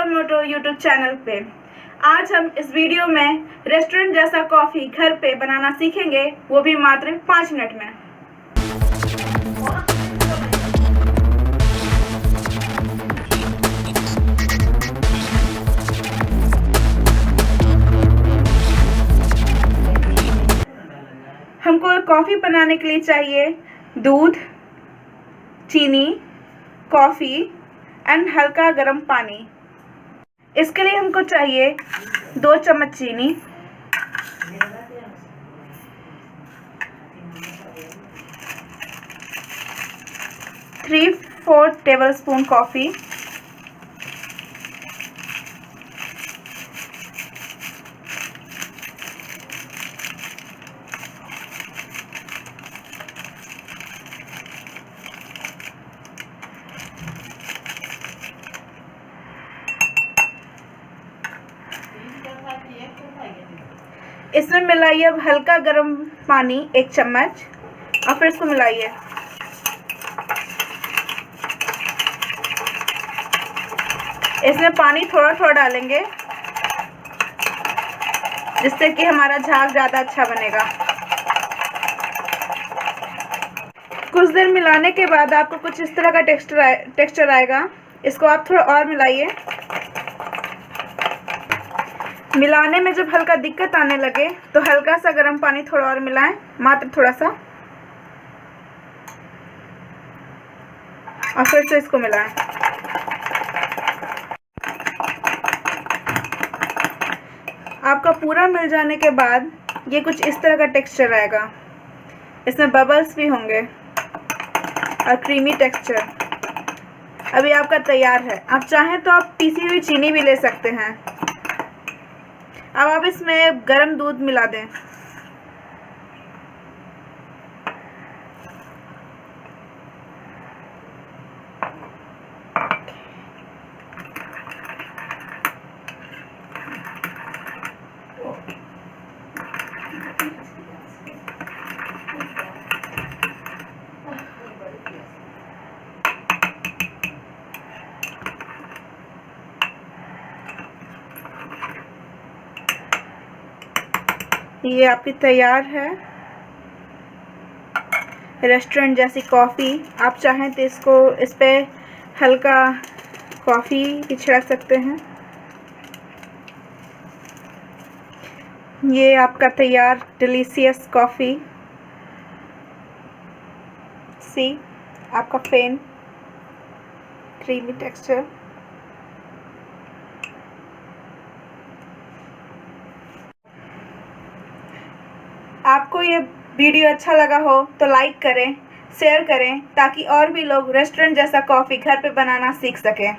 मोटो YouTube channel पे। आज हम इस वीडियो में रेस्टोरेंट जैसा कॉफ़ी घर पे बनाना सीखेंगे, वो भी मात्र 5 मिनट में। हमको कॉफ़ी बनाने के लिए चाहिए दूध, चीनी, कॉफ़ी एंड हल्का गर्म पानी। इसके लिए हमको चाहिए 2 चम्मच चीनी, 3/4 टेबलस्पून कॉफ़ी, इसमें मिलाइए अब हल्का गर्म पानी 1 चम्मच और फिर इसको मिलाइए। इसमें पानी थोड़ा थोड़ा डालेंगे जिससे कि हमारा झाग ज़्यादा अच्छा बनेगा। कुछ देर मिलाने के बाद आपको कुछ इस तरह का टेक्सचर आएगा। इसको आप थोड़ा और मिलाइए। मिलाने में जब हल्का दिक्कत आने लगे तो हल्का सा गर्म पानी थोड़ा और मिलाएं, मात्र थोड़ा सा, और फिर से इसको मिलाएं। आपका पूरा मिल जाने के बाद ये कुछ इस तरह का टेक्सचर आएगा। इसमें बबल्स भी होंगे और क्रीमी टेक्सचर। अभी आपका तैयार है। आप चाहें तो आप पीसी हुई चीनी भी ले सकते हैं। अब आप इसमें गर्म दूध मिला दें। ये आपकी तैयार है रेस्टोरेंट जैसी कॉफ़ी। आप चाहें तो इस पे हल्का कॉफ़ी भी छिड़क सकते हैं। ये आपका तैयार डिलीशियस कॉफ़ी। सी आपका फेन क्रीमी टेक्सचर। आपको ये वीडियो अच्छा लगा हो तो लाइक करें, शेयर करें ताकि और भी लोग रेस्टोरेंट जैसा कॉफ़ी घर पे बनाना सीख सकें।